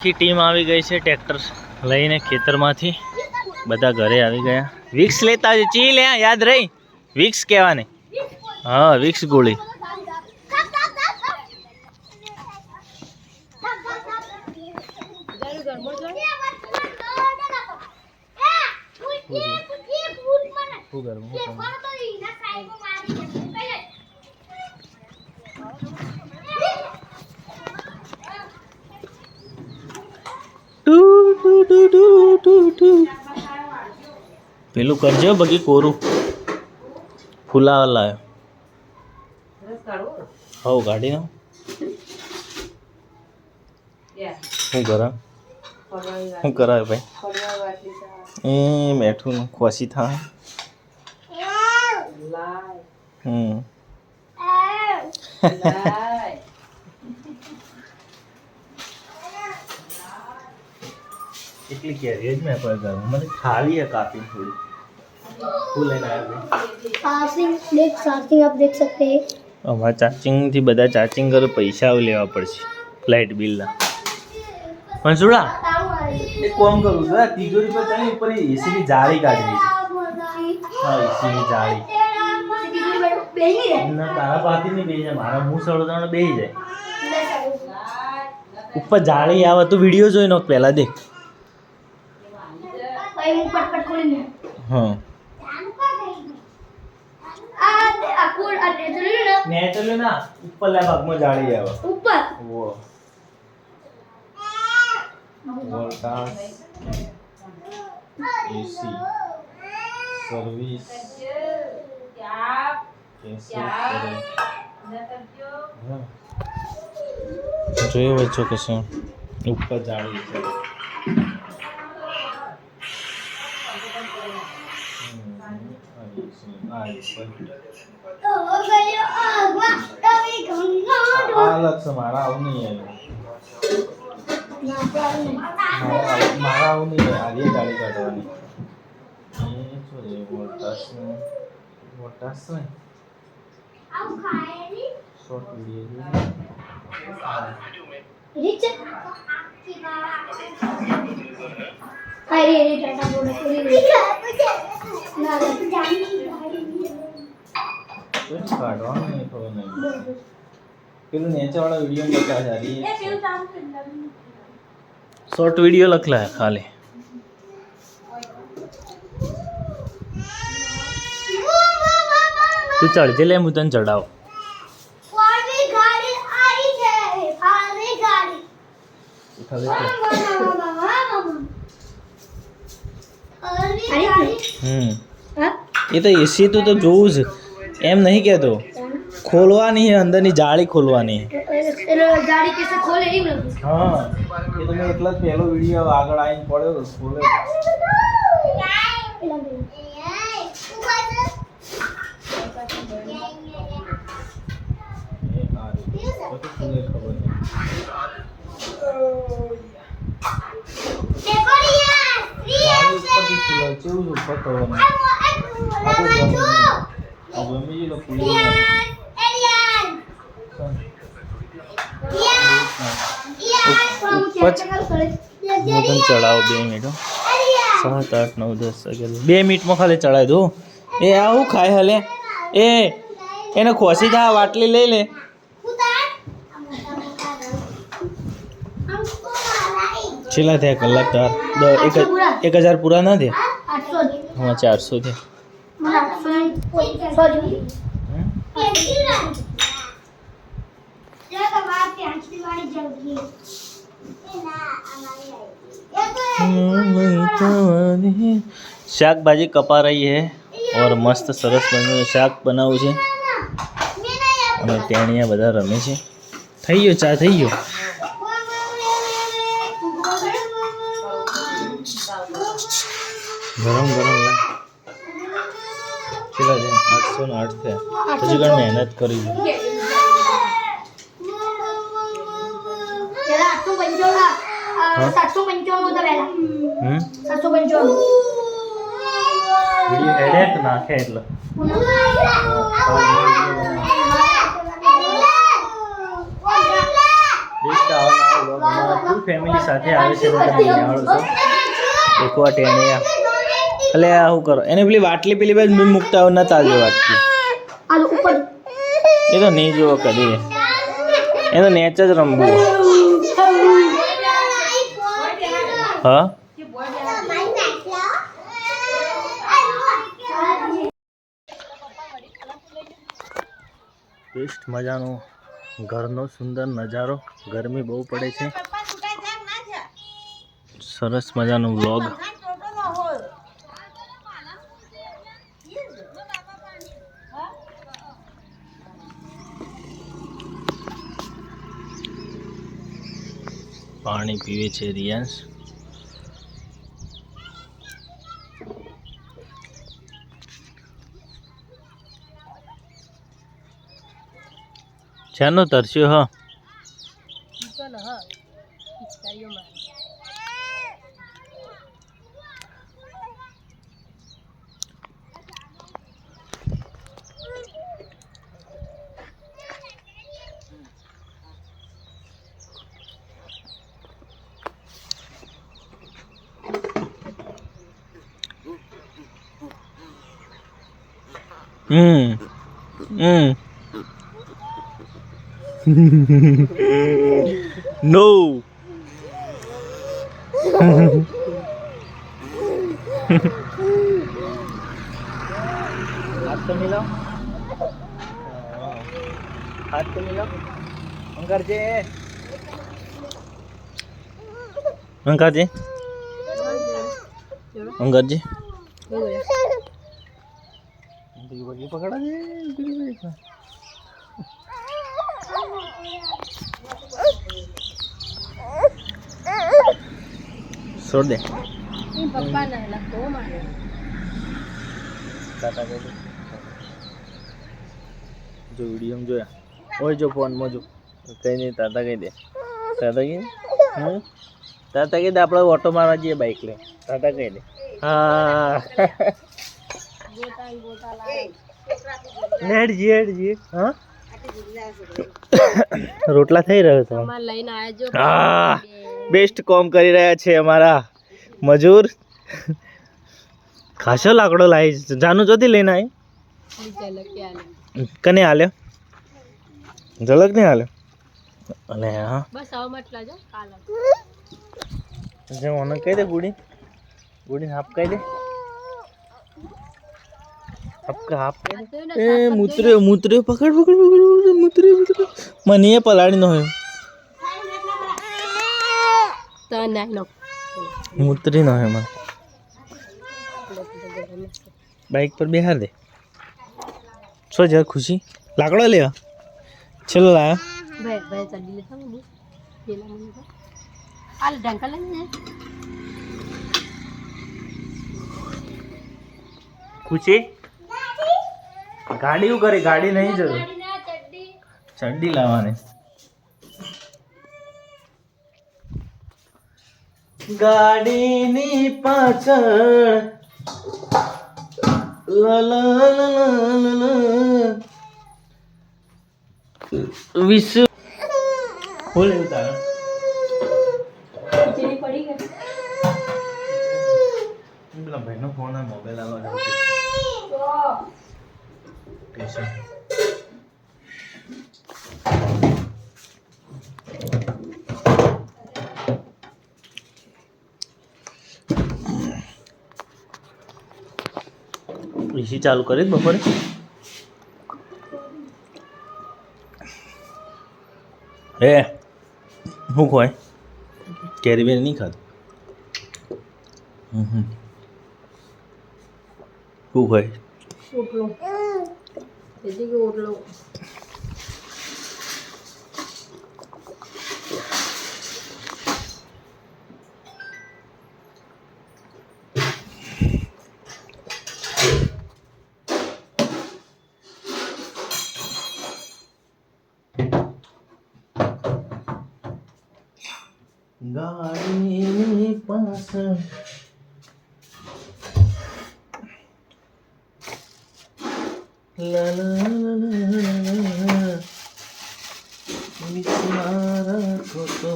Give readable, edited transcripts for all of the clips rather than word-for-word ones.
આખી ટીમ આવી ગઈ છે ટ્રેક્ટર લઈને ખેતરમાંથી બધા ઘરે આવી ગયા વિક્સ લેતા છે ચી લે યાદ રહી વિક્સ કહેવાને હા વિક્સ ગોળી પેલું કરજો બગી કોરું ફૂલાવા લાયો હવ ગાડી નો શું કરાવે ભાઈ એ મેઠું ખોસી થાય એટલી કેરી જ મેં પર કરું મને ખાવી है काफी थोड़ी फूल लेना है चार्जिंग आप देख सकते हैं हमारा चार्जिंग थी बदा चार्जिंग करो पैसा लेवा पड़શે लाइट बिल ना पंसुड़ा एक काम करूँ जरा तिजोरी पर तने ऊपर एसी की जाली काट दी हां एसी की जाली ना तारा पाती नहीं बेजे मारा मुंह सड़दाण बेही जाए ऊपर जाली आवे तो वीडियो જોઈ નો પહેલા દેખ भाई मुंह पटपट खोलेंगे हां नेचुरल ना ऊपर ला भाग में जाली आवे ऊपर वो वोल्टास एसी सर्विस कैसे करें જોયો બચ્ચો कैसे ऊपर जाली છે अलग से मारा आવું नहीं है मारा आવું नहीं है आगे गाड़ी काटवानी ये जो है वोल्टास में आओ खाए नहीं शॉर्ट वीडियो रिच आपकी अरे अरे टाटा बोल पूरी ना जानी कुछ काटवाना नहीं खबर नहीं પેલું નેચે વાળા વિડિયો में क्या जा रही है शॉर्ट वीडियो લખલા है खाली તું ચડજે લે હું તને ચડાવ ફારી ગાડી આવી છે ફારી ગાડી ઉઠા દે ये तो एसी तो જોવું જ એમ નહીં કહેતો खोलवानी है अंदर ની जाली खोलवानी है जाली कैसे खोले नहीं मतलब हां ये तो मैं એટલા જ પહેલો વિડિયો આગળ આવીને પડ્યો ખોલે ચડાવો 2 મિનિટ 7 8 9 10 11 2 મિનિટમાં ખાલી ચડાવી દો એ આવું ખાય હલે એ એને ખોસી જા વાટલી લઈ લે છેલ્લા થયા કલાક તાર 1000 પૂરા ના થયા 800 હા 400 થયા શાક ભાજી કપા રહી है और मस्त सरस બન્યું શાક બનાવું છે અને ટેણિયા બધા રમે છે થઈ ગયો ચા થઈ ગયો ગરમ ગરમ લે ચલા દે 808 થયા હજી ઘણી મહેનત કરી છે પેલા 755 होता पहला 755 વિડિયો એડિટ નાખે એટલે બેસ્ટ આવના વ્લોગમાં ફૂલ ફેમિલી સાથે આવે છે એટલે નિહાળો છો એકવા ટેણિયા એટલે આ શું કરો એને પેલી વાટલી પેલી બાજુ મેં મૂકતા હોય ના ચાલજો વાટકી આલુ ઉપર એ તો નહીં જોવો કદી એ તો નેચ જ રમવું હા બેસ્ટ મજાનો ઘરનો સુંદર નજારો ગરમી બહુ પડે છે સરસ મજાનો વ્લોગ પાણી પીવે છે રિયાંશ ચાનો તરસ્યો હા No. हाथ तो मिलाओ हाथ तो मिलाओ अंकर जी अंकर जी अंकर जी ये पकड़ा जी छोड़ दे પપ્પા ના લખતો મારે टाटा कर दे जो वीडियो में जोया ओए जो फोन में जो कहीं नहीं टाटा कह दे टाटा कह टाटा कह दे आप लोग ऑटो मारा जी बाइक ले टाटा कह दे हाँ હેડ જી હા રોટલા થઈ રહ્યો તો લઈને આવજો હા બેસ્ટ કોમ કરી રહ્યા છે અમારા મજૂર ખાસો લાકડો લાવી જાનું જોતી લઈને આવી કને હાલ્યો ઝલક ને હાલ્યો અને હા બસ આવ મતલા જો કાલા જે ઓને કહી દે ગુડી હાફ કહી દે आपका हाफ ए मुत्रे पकड़ मुत्रे મને એ પલાડી નો હોય તો ના નો મુત્રી નો હોય મને બાઇક પર બેહાર દે સો જરા ખુશી લાકડો લેવા ચલો લાયા ભાઈ ચડી લેતા હું પેલા મને આલ ઢંકા લઈને ખુશી ગાડી કરે ગાડી નહીં જરૂર ચડ્ડી લાવવાની ગાડીની પાછળ વિશ્વ બોલે ઉતાર ખીચડી પડી ગઈ પેલા ભાઈનો ફોન આ મોબાઈલ આવવા Peace. એસી ચાલુ કરી બપોરે હે શું ખોય કેરી બેરી નહીં ખાધું શું ખોય ઓટલો એજી કે ઓટલો ગાડીની પાછળ લા લા લા લા વિચાર ખોતો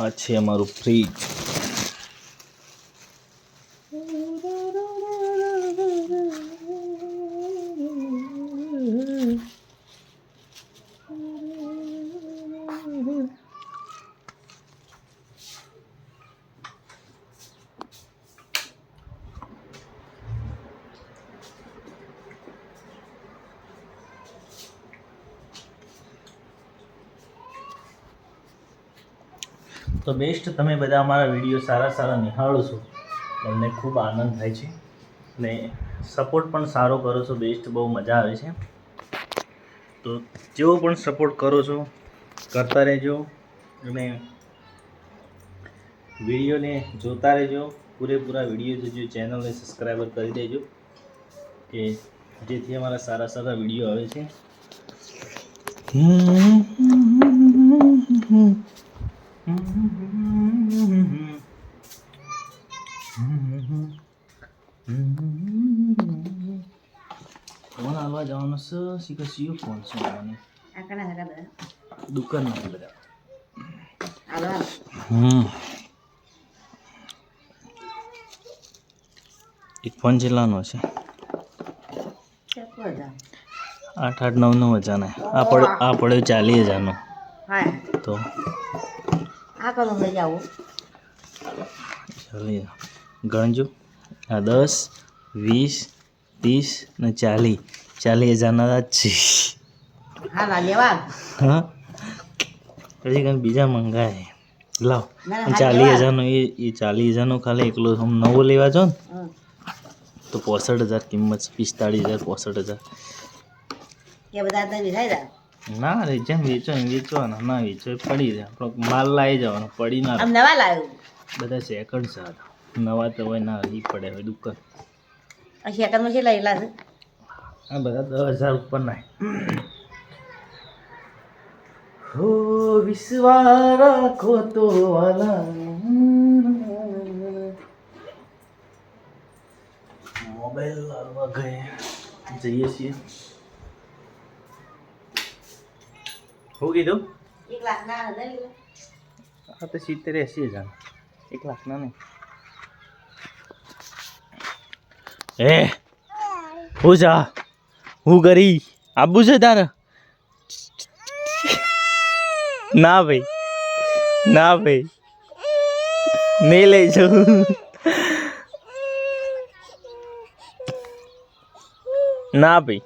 આ છે અમારું ફ્રીજ. તો બેસ્ટ તમે બધા અમારા વિડીયો સારા નિહાળો છો, તમને ખૂબ આનંદ થાય છે ને સપોર્ટ પણ સારો કરો છો. બેસ્ટ બહુ મજા આવે છે. તો જેવો પણ સપોર્ટ કરો છો કરતા રહેજો અને વિડીયોને જોતા રહેજો. પૂરેપૂરા વિડીયો જોજો, ચેનલને સબસ્ક્રાઈબર કરી દેજો કે જેથી અમારા સારા વિડીયો આવે છે. ફોન આવવા જવાનો છે, શીખ્યો ફોન છે દુકાનમાં બધા. એક ફોન કેટલાનો છે? 8-9 હજારનો. આ પડ્યો 40,000નો. તો ગણજો, આ 10, 20, 30 ને 40,000ના જ છે. હા, પછી કંઈ બીજા મંગાય લાવ. 40,000નો એ 40,000નો ખાલી એકલો નવો લેવા જો ને તો 65,000 કિંમત છે. 45,000 65,000. ના રે, જેમ વેચો એમ વેચવાના, ના વેચો એ પડી જાય. આપણો માલ લાવી જવાનો, પડી ના નવા લાવ્યો. બધા સેકન્ડ છે, નવા તો હોય ના ઈ પડે હવે દુકાન. સેકન્ડમાં છે લાવેલા છે આ બધા 10,000 ઉપર ના. હો વિશ્વાસ રાખો તો વાલા, મોબાઈલ લાવવા જઈએ છીએ. શું કીધું? 1 લાખના હા તો 70-80,000. 1 લાખના નહીં. હું જા હું કરી આબુ છે તારે? ના ભાઈ, નહીં લઈ જાઉં. ના ભાઈ.